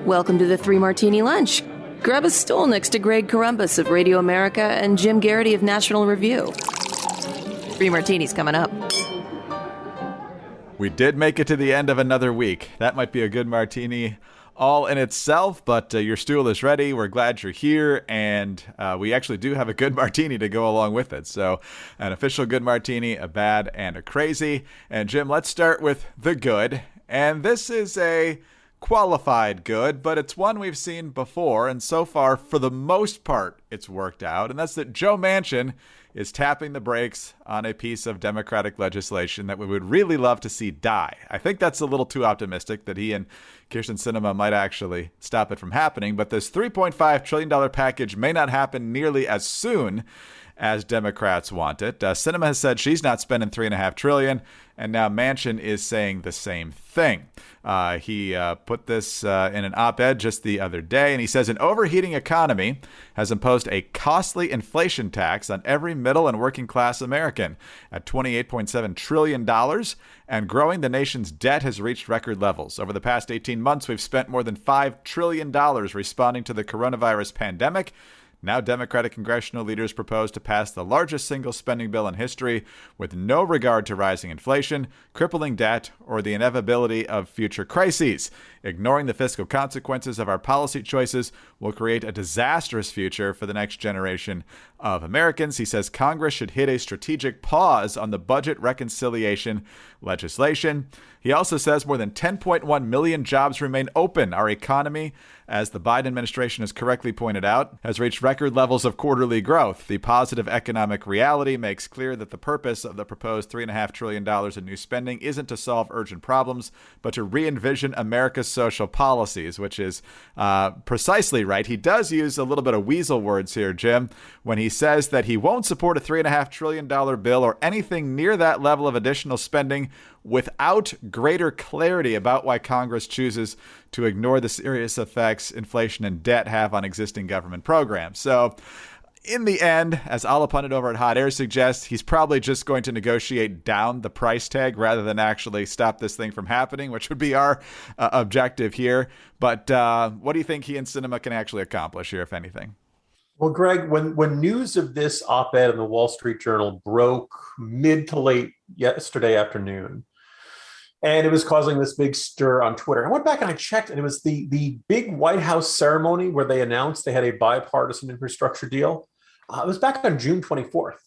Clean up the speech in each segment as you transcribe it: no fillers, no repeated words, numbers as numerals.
Welcome to the Three Martini Lunch. Grab a stool next to Greg Columbus of Radio America and Jim Garrity of National Review. Three Martinis coming up. We did make it to the end of another week. That might be a good martini all in itself, but your stool is ready. We're glad you're here, and we actually do have a good martini to go along with it. So an official good martini, a bad, and a crazy. And Jim, let's start with the good. And this is a qualified good, but it's one we've seen before, and so far, for the most part, it's worked out. And that's that Joe Manchin is tapping the brakes on a piece of Democratic legislation that we would really love to see die. I think that's a little too optimistic that he and Kyrsten Sinema might actually stop it from happening, but this $3.5 trillion package may not happen nearly as soon as Democrats want it. Sinema has said she's not spending $3.5 trillion, and now Manchin is saying the same thing. He put this in an op-ed just the other day, and he says an overheating economy has imposed a costly inflation tax on every middle and working class American at $28.7 trillion, and growing. The nation's debt has reached record levels. Over the past 18 months, we've spent more than $5 trillion responding to the coronavirus pandemic. Now Democratic congressional leaders propose to pass the largest single spending bill in history with no regard to rising inflation, crippling debt, or the inevitability of future crises. Ignoring the fiscal consequences of our policy choices will create a disastrous future for the next generation of Americans. He says Congress should hit a strategic pause on the budget reconciliation legislation. He also says more than 10.1 million jobs remain open. Our economy, as the Biden administration has correctly pointed out, has reached record levels of quarterly growth. The positive economic reality makes clear that the purpose of the proposed $3.5 trillion in new spending isn't to solve urgent problems, but to re-envision America's social policies, which is precisely right. He does use a little bit of weasel words here, Jim, when he says that he won't support a $3.5 trillion bill or anything near that level of additional spending without greater clarity about why Congress chooses to ignore the serious effects inflation and debt have on existing government programs. So in the end, as Alla Pundit over at Hot Air suggests, he's probably just going to negotiate down the price tag rather than actually stop this thing from happening, which would be our objective here. But what do you think he and Sinema can actually accomplish here, if anything? Well, Greg, when news of this op-ed in the Wall Street Journal broke mid to late yesterday afternoon, and it was causing this big stir on Twitter, I went back and I checked, and it was the big White House ceremony where they announced they had a bipartisan infrastructure deal. It was back on June 24th.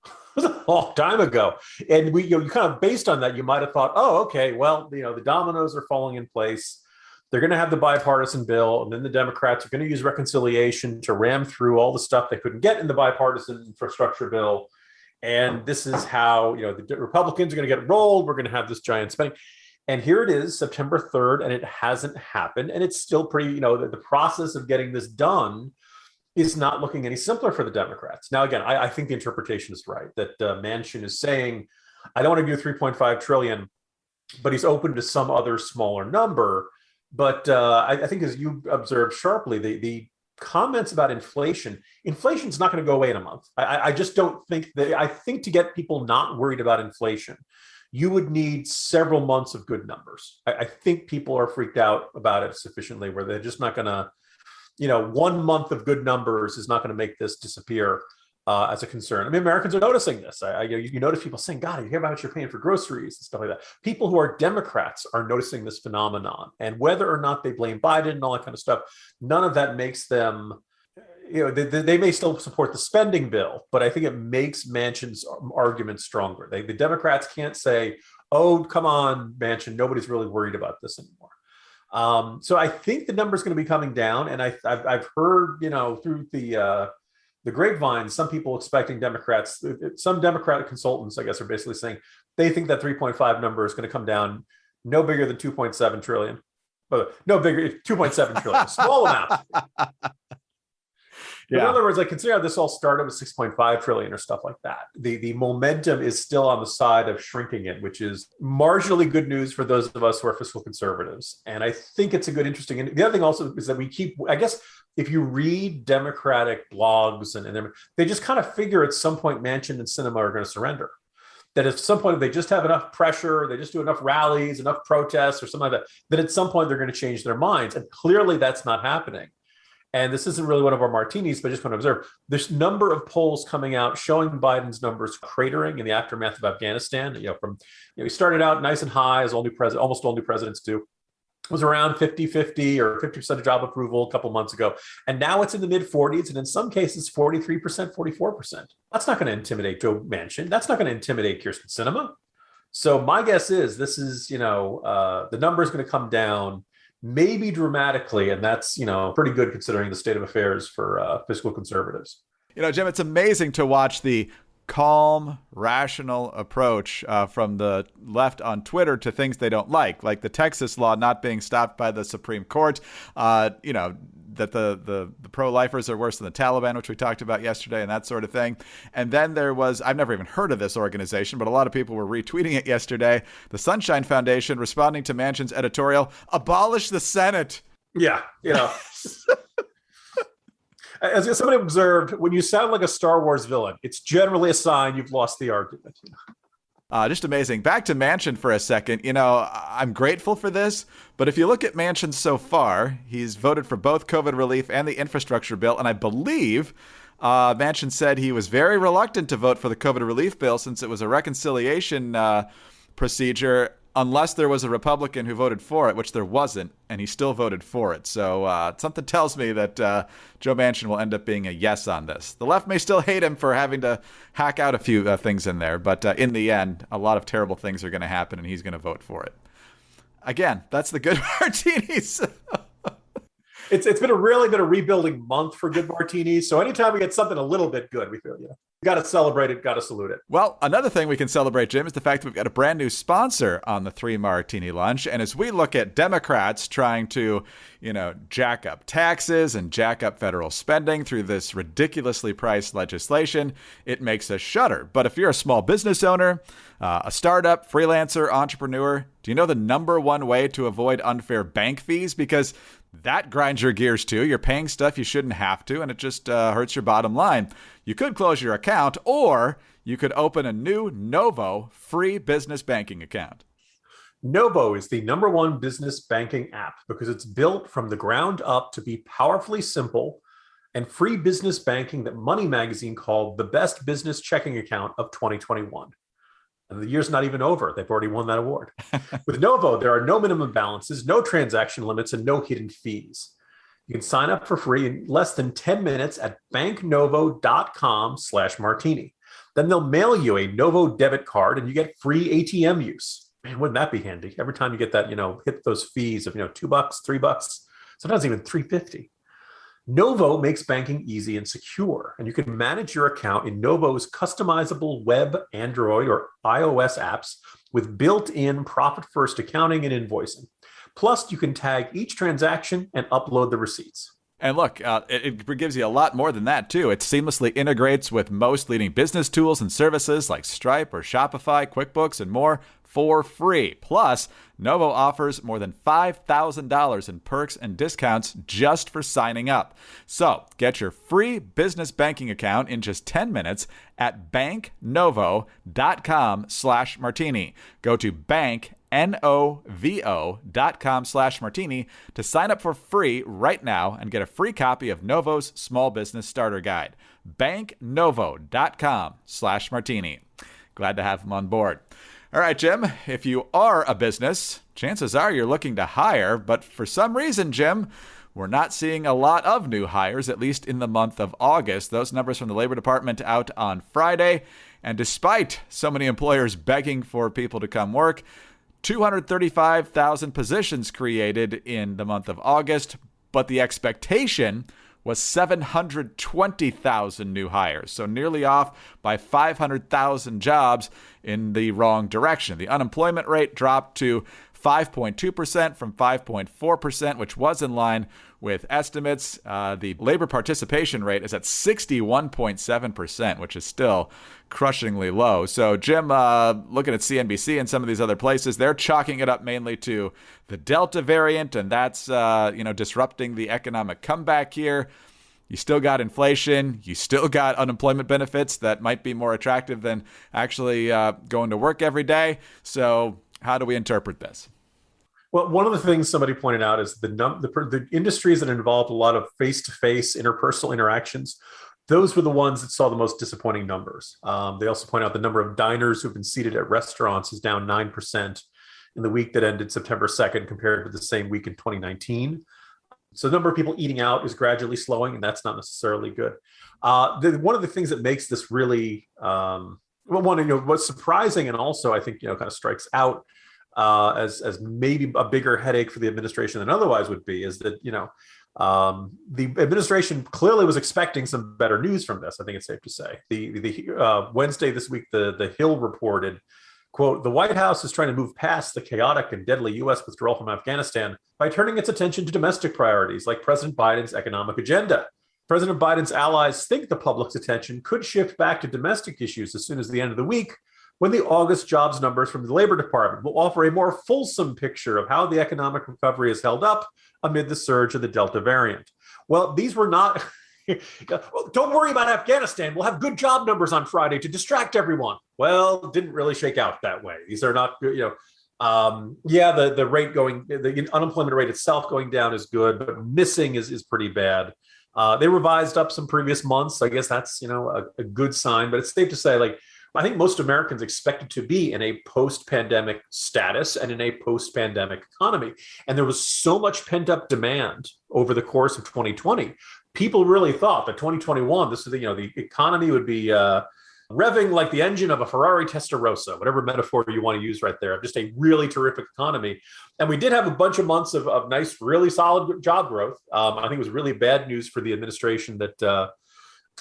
It was a long time ago. And you kind of based on that, you might have thought, oh, okay, well, the dominoes are falling in place. They're going to have the bipartisan bill, and then the Democrats are going to use reconciliation to ram through all the stuff they couldn't get in the bipartisan infrastructure bill. And this is how, the Republicans are going to get rolled. We're going to have this giant spending. And here it is, September 3rd, and it hasn't happened. And it's still pretty, the process of getting this done is not looking any simpler for the Democrats. Now, again, I think the interpretation is right, that Manchin is saying, I don't want to do 3.5 trillion, but he's open to some other smaller number. But I think, as you observed sharply, the comments about inflation is not going to go away in a month. I just don't think that. I think to get people not worried about inflation, you would need several months of good numbers. I think people are freaked out about it sufficiently where they're just not going to, 1 month of good numbers is not going to make this disappear as a concern. I mean, Americans are noticing this. You notice people saying, God, you hear about how much you're paying for groceries and stuff like that. People who are Democrats are noticing this phenomenon. And whether or not they blame Biden and all that kind of stuff, none of that makes them, they may still support the spending bill, but I think it makes Manchin's argument stronger. The Democrats can't say, oh, come on, Manchin, nobody's really worried about this anymore. So I think the number's going to be coming down. And I've heard, through the grapevine, some people expecting Democrats, some Democratic consultants, I guess, are basically saying they think that 3.5 number is going to come down no bigger than 2.7 trillion. No bigger, 2.7 trillion, small amount. Yeah. In other words, I consider how this all started with 6.5 trillion or stuff like that. The momentum is still on the side of shrinking it, which is marginally good news for those of us who are fiscal conservatives. And I think it's a good, interesting. And the other thing also is that we keep, I guess, if you read Democratic blogs and they just kind of figure at some point Manchin and Sinema are going to surrender. that at some point, if they just have enough pressure, they just do enough rallies, enough protests or something like that, then at some point they're going to change their minds. And clearly that's not happening. And this isn't really one of our martinis, but I just want to observe this number of polls coming out showing Biden's numbers cratering in the aftermath of Afghanistan. He started out nice and high, as almost all new presidents do. It was around 50-50 or 50% of job approval a couple months ago. And now it's in the mid 40s, and in some cases, 43%, 44%. That's not going to intimidate Joe Manchin. That's not going to intimidate Kirsten Sinema. So my guess is this is, the number is going to come down maybe dramatically. And that's, pretty good considering the state of affairs for fiscal conservatives. Jim, it's amazing to watch the calm, rational approach from the left on Twitter to things they don't like the Texas law not being stopped by the Supreme Court, that the pro-lifers are worse than the Taliban, which we talked about yesterday, and that sort of thing. And then there was, I've never even heard of this organization, but a lot of people were retweeting it yesterday, the Sunshine Foundation responding to Manchin's editorial, abolish the Senate. Yeah, As somebody observed, when you sound like a Star Wars villain, it's generally a sign you've lost the argument. Just amazing. Back to Manchin for a second. I'm grateful for this, but if you look at Manchin so far, he's voted for both COVID relief and the infrastructure bill, and I believe Manchin said he was very reluctant to vote for the COVID relief bill since it was a reconciliation procedure, unless there was a Republican who voted for it, which there wasn't, and he still voted for it. So something tells me that Joe Manchin will end up being a yes on this. The left may still hate him for having to hack out a few things in there, but in the end, a lot of terrible things are going to happen, and he's going to vote for it. Again, that's the good martinis. It's been a rebuilding month for good martinis. So anytime we get something a little bit good, we feel, got to celebrate it, got to salute it. Well, another thing we can celebrate, Jim, is the fact that we've got a brand new sponsor on the 3 Martini Lunch. And as we look at Democrats trying to, jack up taxes and jack up federal spending through this ridiculously priced legislation, it makes us shudder. But if you're a small business owner, a startup, freelancer, entrepreneur, do you know the number one way to avoid unfair bank fees? Because that grinds your gears too. You're paying stuff you shouldn't have to, and it just hurts your bottom line. You could close your account, or you could open a new NOVO free business banking account. NOVO is the #1 business banking app because it's built from the ground up to be powerfully simple and free business banking that Money Magazine called the best business checking account of 2021. And the year's not even over. They've already won that award. With NOVO, there are no minimum balances, no transaction limits, and no hidden fees. You can sign up for free in less than 10 minutes at banknovo.com/martini. Then they'll mail you a NOVO debit card and you get free ATM use. Man, wouldn't that be handy? Every time you get that, hit those fees of, $2, $3, sometimes even $3.50. NOVO makes banking easy and secure, and you can manage your account in NOVO's customizable web, Android, or iOS apps with built-in profit-first accounting and invoicing. Plus, you can tag each transaction and upload the receipts. And look, it gives you a lot more than that, too. It seamlessly integrates with most leading business tools and services like Stripe or Shopify, QuickBooks, and more for free. Plus, NOVO offers more than $5,000 in perks and discounts just for signing up. So get your free business banking account in just 10 minutes at banknovo.com/martini. Go to banknovo.com/martini to sign up for free right now and get a free copy of NOVO's Small Business Starter Guide. banknovo.com/martini. Glad to have him on board. All right, Jim, if you are a business, chances are you're looking to hire, but for some reason, Jim, we're not seeing a lot of new hires, at least in the month of August. Those numbers from the Labor Department out on Friday. And despite so many employers begging for people to come work, 235,000 positions created in the month of August, but the expectation was 720,000 new hires, so nearly off by 500,000 jobs in the wrong direction. The unemployment rate dropped to 5.2% from 5.4%, which was in line with estimates. The labor participation rate is at 61.7%, which is still crushingly low. So, Jim, looking at CNBC and some of these other places, they're chalking it up mainly to the Delta variant, and that's disrupting the economic comeback here. you still got inflation, you still got unemployment benefits that might be more attractive than actually going to work every day. So how do we interpret this? Well, one of the things somebody pointed out is the industries that involved a lot of face-to-face interpersonal interactions. Those were the ones that saw the most disappointing numbers. They also point out the number of diners who've been seated at restaurants is down 9% in the week that ended September 2nd compared to the same week in 2019. So the number of people eating out is gradually slowing, and that's not necessarily good. One of the things that makes this really, what's surprising and also I think, kind of strikes out as maybe a bigger headache for the administration than otherwise would be is that, the administration clearly was expecting some better news from this. I think it's safe to say. The Wednesday this week, the Hill reported, quote, "The White House is trying to move past the chaotic and deadly U.S. withdrawal from Afghanistan by turning its attention to domestic priorities like President Biden's economic agenda. President Biden's allies think the public's attention could shift back to domestic issues as soon as the end of the week, when the August jobs numbers from the Labor Department will offer a more fulsome picture of how the economic recovery has held up amid the surge of the Delta variant." Well, these were not... Don't worry about Afghanistan. We'll have good job numbers on Friday to distract everyone. Well, it didn't really shake out that way. These are not, the unemployment rate itself going down is good, but missing is pretty bad. They revised up some previous months. I guess that's, a good sign, but it's safe to say, I think most Americans expected to be in a post-pandemic status and in a post-pandemic economy. And there was so much pent-up demand over the course of 2020. People really thought that 2021, the economy would be revving like the engine of a Ferrari Testarossa, whatever metaphor you want to use right there, just a really terrific economy. And we did have a bunch of months of nice, really solid job growth. I think it was really bad news for the administration that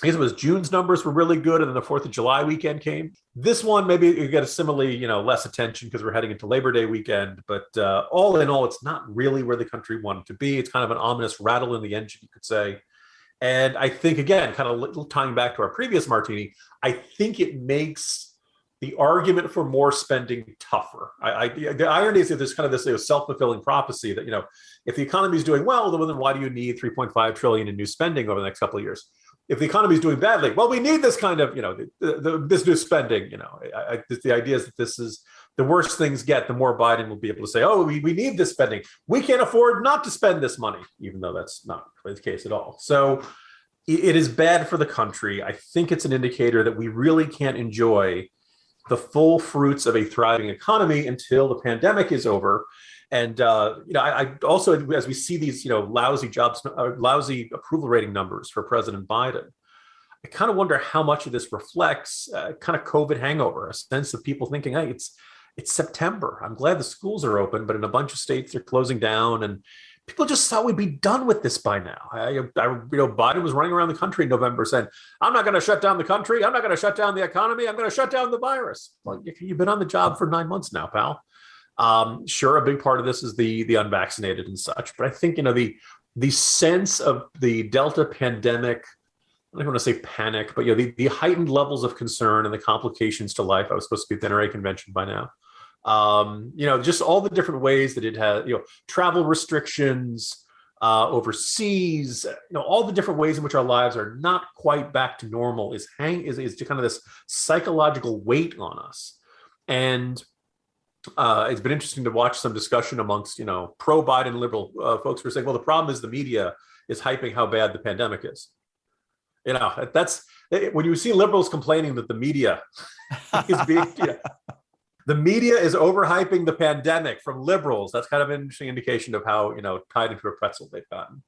I guess it was June's numbers were really good, and then the 4th of July weekend came. This one, maybe you get a similarly, less attention because we're heading into Labor Day weekend. But all in all, it's not really where the country wanted to be. It's kind of an ominous rattle in the engine, you could say. And I think, again, kind of tying back to our previous martini, I think it makes the argument for more spending tougher. The irony is that there's kind of this self-fulfilling prophecy that, if the economy is doing well, then why do you need $3.5 trillion in new spending over the next couple of years? If the economy is doing badly, well, we need this kind of, this new spending. The idea is that this is the worse things get, the more Biden will be able to say, oh, we need this spending. We can't afford not to spend this money, even though that's not the case at all. So it is bad for the country. I think it's an indicator that we really can't enjoy the full fruits of a thriving economy until the pandemic is over. And I also, as we see these lousy approval rating numbers for President Biden, I kind of wonder how much of this reflects kind of COVID hangover, a sense of people thinking, hey, it's September. I'm glad the schools are open, but in a bunch of states they're closing down, and people just thought we'd be done with this by now. Biden was running around the country in November saying, "I'm not going to shut down the country. I'm not going to shut down the economy. I'm going to shut down the virus." Well, you've been on the job for 9 months now, pal. Sure, a big part of this is the unvaccinated and such, but I think the sense of the Delta pandemic, I don't want to say panic, but the heightened levels of concern and the complications to life. I was supposed to be at the NRA convention by now. Just all the different ways that it has, travel restrictions overseas, all the different ways in which our lives are not quite back to normal is kind of this psychological weight on us. And it's been interesting to watch some discussion amongst, pro-Biden liberal folks who are saying, well, the problem is the media is hyping how bad the pandemic is. That's when you see liberals complaining that the media is being, the media is overhyping the pandemic from liberals. That's kind of an interesting indication of how, tied into a pretzel they've gotten.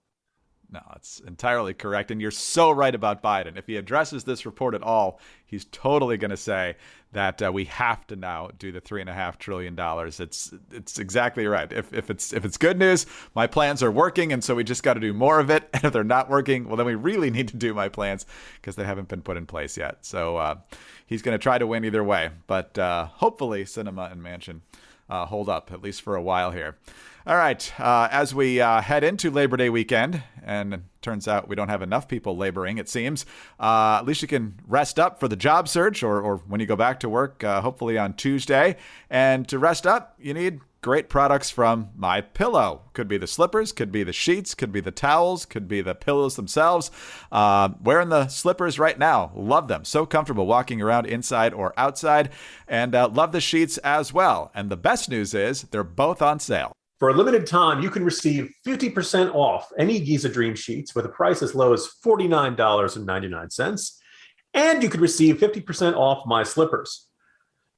No, it's entirely correct. And you're so right about Biden. If he addresses this report at all, he's totally going to say that we have to now do the $3.5 trillion. It's exactly right. If it's good news, my plans are working, and so we just got to do more of it. And if they're not working, well, then we really need to do my plans because they haven't been put in place yet. So he's going to try to win either way. But hopefully Sinema and Manchin hold up, at least for a while here. All right, as we head into Labor Day weekend, and it turns out we don't have enough people laboring, it seems, at least you can rest up for the job search or when you go back to work, hopefully on Tuesday. And to rest up, you need great products from My Pillow. Could be the slippers, could be the sheets, could be the towels, could be the pillows themselves. Wearing the slippers right now. Love them. So comfortable walking around inside or outside. And love the sheets as well. And the best news is they're both on sale. For a limited time, you can receive 50% off any Giza Dream Sheets with a price as low as $49.99. And you could receive 50% off My Slippers.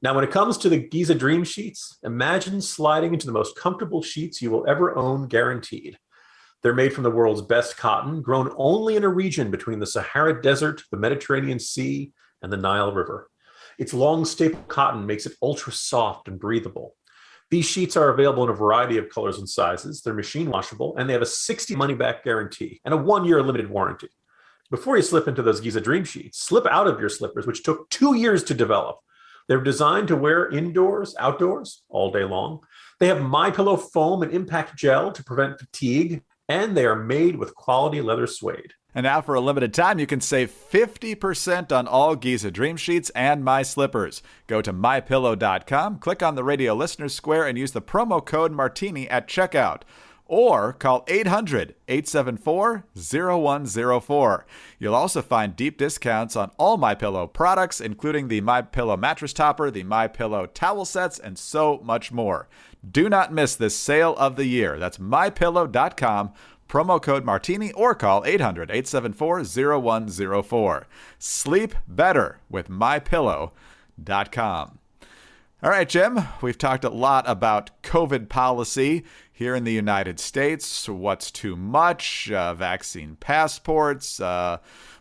Now, when it comes to the Giza Dream Sheets, imagine sliding into the most comfortable sheets you will ever own, guaranteed. They're made from the world's best cotton, grown only in a region between the Sahara Desert, the Mediterranean Sea, and the Nile River. Its long staple cotton makes it ultra soft and breathable. These sheets are available in a variety of colors and sizes. They're machine washable, and they have a 60 money-back guarantee and a 1-year limited warranty. Before you slip into those Giza Dream Sheets, slip out of your slippers, which took 2 years to develop. They're designed to wear indoors, outdoors, all day long. They have MyPillow foam and impact gel to prevent fatigue, and they are made with quality leather suede. And now for a limited time, you can save 50% on all Giza Dream Sheets and My Slippers. Go to MyPillow.com, click on the Radio Listeners Square, and use the promo code Martini at checkout. Or call 800-874-0104. You'll also find deep discounts on all MyPillow products, including the MyPillow mattress topper, the MyPillow towel sets, and so much more. Do not miss this sale of the year. That's MyPillow.com, promo code Martini, or call 800-874-0104. Sleep better with MyPillow.com. All right, Jim, we've talked a lot about COVID policy here in the United States. What's too much, vaccine passports,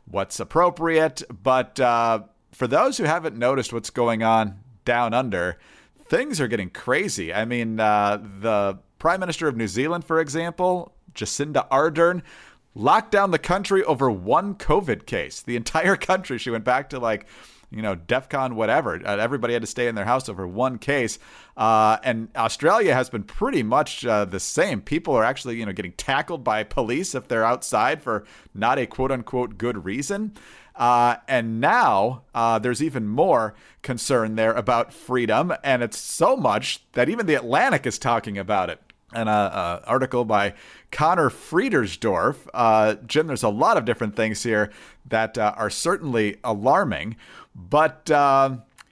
what's appropriate. But for those who haven't noticed what's going on down under, things are getting crazy. I mean, the Prime Minister of New Zealand, for example, Jacinda Ardern, locked down the country over one COVID case. The entire country, she went back to DEFCON, whatever. Everybody had to stay in their house over one case. And Australia has been pretty much the same. People are actually, getting tackled by police if they're outside for not a quote unquote good reason. And now there's even more concern there about freedom. And it's so much that even the Atlantic is talking about it. An article by Connor Friedersdorf. Jim, there's a lot of different things here that are certainly alarming. But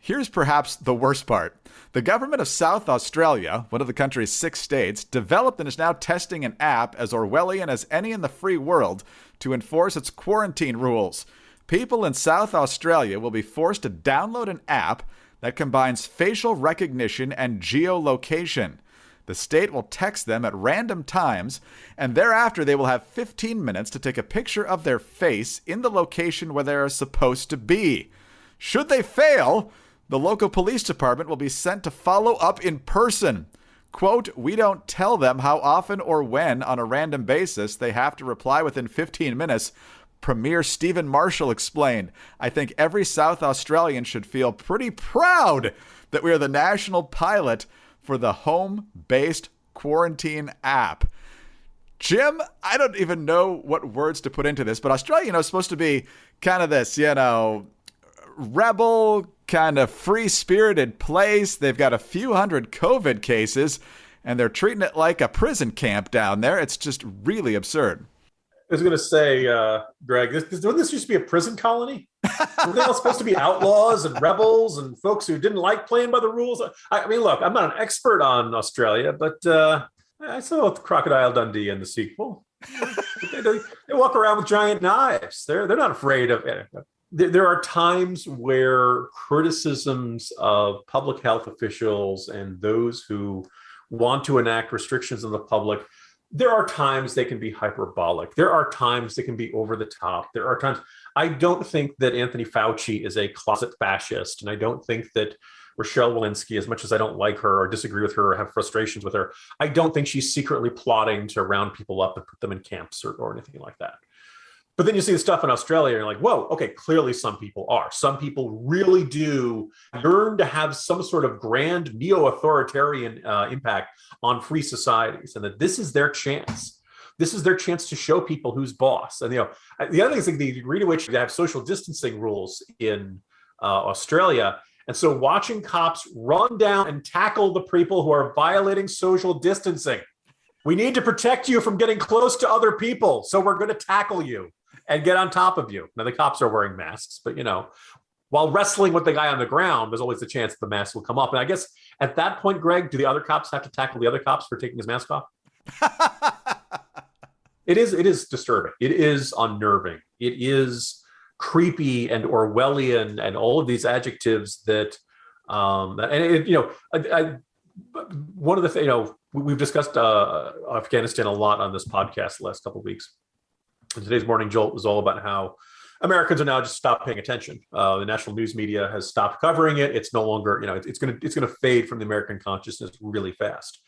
here's perhaps the worst part. The government of South Australia, one of the country's 6 states, developed and is now testing an app as Orwellian as any in the free world to enforce its quarantine rules. People in South Australia will be forced to download an app that combines facial recognition and geolocation. The state will text them at random times, and thereafter they will have 15 minutes to take a picture of their face in the location where they are supposed to be. Should they fail, the local police department will be sent to follow up in person. Quote, "We don't tell them how often or when on a random basis they have to reply within 15 minutes. Premier Stephen Marshall explained, "I think every South Australian should feel pretty proud that we are the national pilot for the home-based quarantine app." Jim, I don't even know what words to put into this, but Australia, is supposed to be kind of this, rebel, kind of free-spirited place. They've got a few hundred COVID cases, and they're treating it like a prison camp down there. It's just really absurd. I was going to say, Greg, didn't this used to be a prison colony? Were they all supposed to be outlaws and rebels and folks who didn't like playing by the rules? I mean, look, I'm not an expert on Australia, but I saw Crocodile Dundee in the sequel. They walk around with giant knives. They're not afraid of it. There are times where criticisms of public health officials and those who want to enact restrictions on the public, there are times they can be hyperbolic. There are times they can be over the top. There are times. I don't think that Anthony Fauci is a closet fascist. And I don't think that Rochelle Walensky, as much as I don't like her or disagree with her or have frustrations with her, I don't think she's secretly plotting to round people up and put them in camps or anything like that. But then you see the stuff in Australia, and you're like, whoa, okay, clearly some people are. Some people really do yearn to have some sort of grand neo-authoritarian impact on free societies, and that this is their chance. This is their chance to show people who's boss. And the other thing is, like, the degree to which they have social distancing rules in Australia And so watching cops run down and tackle the people who are violating social distancing. We need to protect you from getting close to other people. So we're going to tackle you and get on top of you. Now, the cops are wearing masks, but, while wrestling with the guy on the ground, there's always the chance the mask will come up. And I guess at that point, Greg, do the other cops have to tackle the other cops for taking his mask off? It is disturbing. It is unnerving. It is creepy and Orwellian and all of these adjectives that, one of the things, we've discussed Afghanistan a lot on this podcast the last couple of weeks. And today's Morning Jolt was all about how Americans are now just stopped paying attention. The national news media has stopped covering it. It's no longer, it's going to fade from the American consciousness really fast.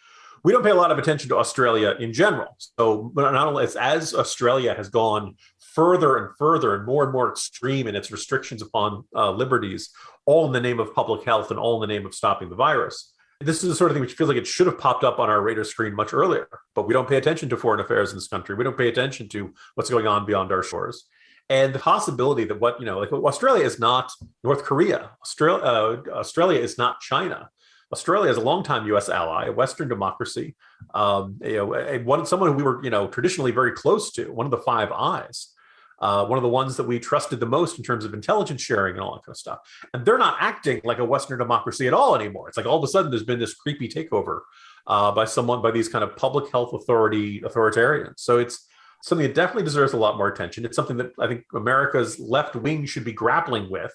We don't pay a lot of attention to Australia in general. So, but not only as Australia has gone further and further and more extreme in its restrictions upon liberties, all in the name of public health and all in the name of stopping the virus. This is the sort of thing which feels like it should have popped up on our radar screen much earlier, but we don't pay attention to foreign affairs in this country. We don't pay attention to what's going on beyond our shores. And the possibility that Australia is not North Korea. Australia is not China. Australia is a longtime U.S. ally, a Western democracy, someone who we were, traditionally very close to, one of the Five Eyes, one of the ones that we trusted the most in terms of intelligence sharing and all that kind of stuff. And they're not acting like a Western democracy at all anymore. It's like all of a sudden there's been this creepy takeover by these kind of public health authoritarians. So it's something that definitely deserves a lot more attention. It's something that I think America's left wing should be grappling with,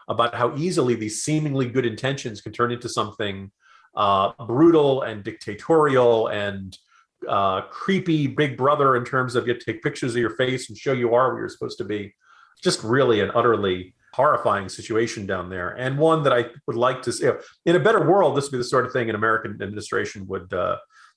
about how easily these seemingly good intentions can turn into something brutal and dictatorial and creepy Big Brother in terms of you take pictures of your face and show you are where you're supposed to be. Just really an utterly horrifying situation down there, and one that I would like to see. In a better world, this would be the sort of thing an American administration would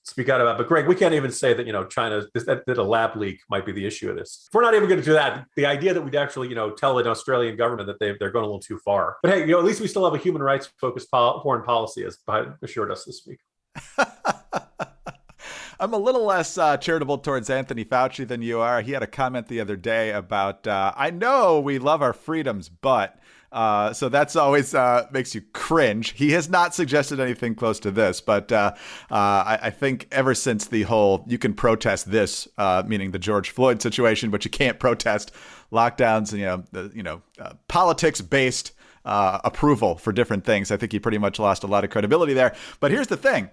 speak out about. But Greg, we can't even say that, China, that a lab leak might be the issue of this. If we're not even going to do that, the idea that we'd actually, tell an Australian government that they're going a little too far. But hey, at least we still have a human rights focused foreign policy, as Biden assured us this week. I'm a little less charitable towards Anthony Fauci than you are. He had a comment the other day about, I know we love our freedoms, but... so that's always makes you cringe. He has not suggested anything close to this, but I think ever since the whole you can protest this, meaning the George Floyd situation, but you can't protest lockdowns, politics-based approval for different things. I think he pretty much lost a lot of credibility there. But here's the thing.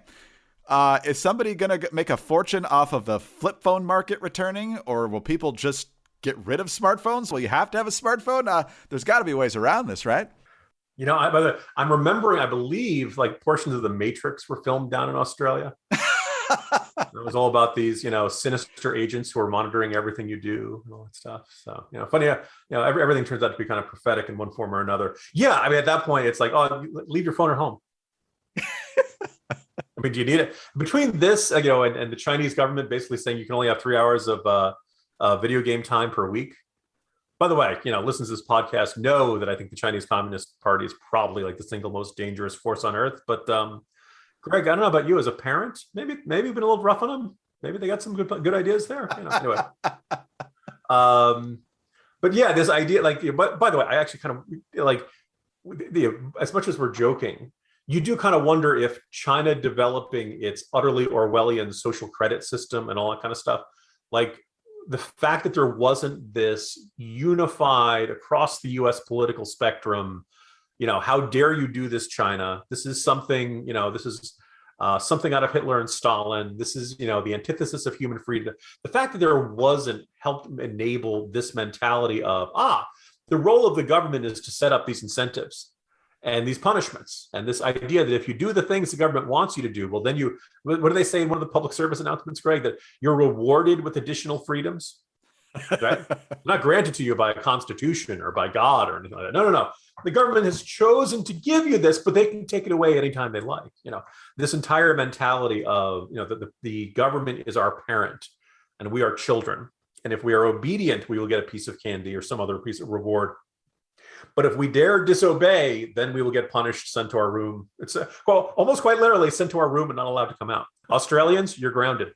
Is somebody going to make a fortune off of the flip phone market returning, or will people just get rid of smartphones? Well, you have to have a smartphone. There's got to be ways around this, right? I'm remembering, I believe, like portions of The Matrix were filmed down in Australia. It was all about these, sinister agents who are monitoring everything you do and all that stuff. So, funny, everything turns out to be kind of prophetic in one form or another. Yeah, I mean, at that point, it's like, oh, leave your phone at home. I mean, do you need it? Between this, and the Chinese government basically saying you can only have 3 hours of video game time per week. By the way, listeners to this podcast know that I think the Chinese Communist Party is probably like the single most dangerous force on earth. But Greg, I don't know about you as a parent. Maybe you've been a little rough on them. Maybe they got some good ideas there. Anyway. But yeah, this idea, but by the way, I actually kind of as much as we're joking, you do kind of wonder if China developing its utterly Orwellian social credit system and all that kind of stuff, like the fact that there wasn't this unified across the US political spectrum, how dare you do this, China? This is something, this is something out of Hitler and Stalin. This is, the antithesis of human freedom. The fact that there wasn't helped enable this mentality of, the role of the government is to set up these incentives and these punishments, and this idea that if you do the things the government wants you to do, well, then what do they say in one of the public service announcements, Greg, that you're rewarded with additional freedoms, right? Not granted to you by a constitution or by God or anything like that. No. The government has chosen to give you this, but they can take it away anytime they like. This entire mentality of, that the government is our parent and we are children. And if we are obedient, we will get a piece of candy or some other piece of reward. But if we dare disobey, then we will get punished, sent to our room. It's almost quite literally sent to our room and not allowed to come out. Australians, you're grounded.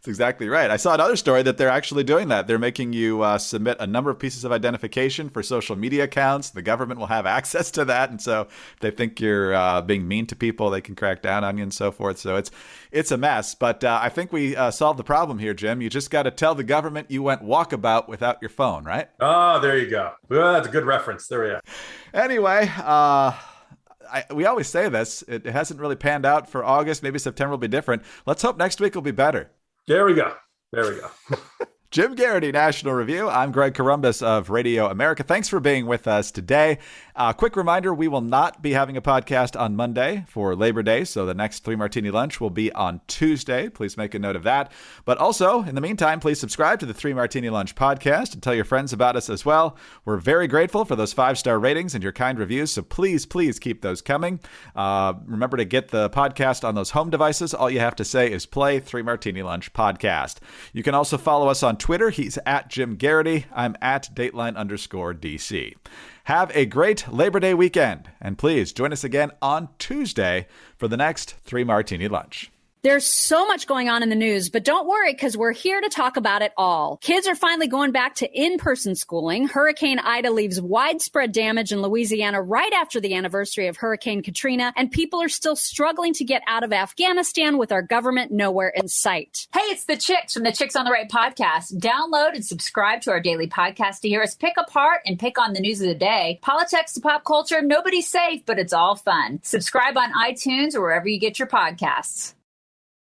That's exactly right. I saw another story that they're actually doing that. They're making you submit a number of pieces of identification for social media accounts. The government will have access to that. And so if they think you're being mean to people, they can crack down on you and so forth. So it's a mess. But I think we solved the problem here, Jim. You just got to tell the government you went walkabout without your phone, right? Oh, there you go. Well, that's a good reference. There we are. Anyway, we always say this. It hasn't really panned out for August. Maybe September will be different. Let's hope next week will be better. There we go. There we go. Jim Garrity, National Review. I'm Greg Corombos of Radio America. Thanks for being with us today. Quick reminder, we will not be having a podcast on Monday for Labor Day, so the next 3 Martini Lunch will be on Tuesday. Please make a note of that. But also, in the meantime, please subscribe to the 3 Martini Lunch podcast and tell your friends about us as well. We're very grateful for those 5-star ratings and your kind reviews, so please keep those coming. Remember to get the podcast on those home devices. All you have to say is play 3 Martini Lunch podcast. You can also follow us on Twitter. He's at Jim Garrity. I'm at Dateline_DC. Have a great Labor Day weekend, and please join us again on Tuesday for the next 3 Martini Lunch. There's so much going on in the news, but don't worry because we're here to talk about it all. Kids are finally going back to in-person schooling. Hurricane Ida leaves widespread damage in Louisiana right after the anniversary of Hurricane Katrina, and people are still struggling to get out of Afghanistan with our government nowhere in sight. Hey, it's the Chicks from the Chicks on the Right podcast. Download and subscribe to our daily podcast to hear us pick apart and pick on the news of the day. Politics to pop culture, nobody's safe, but it's all fun. Subscribe on iTunes or wherever you get your podcasts.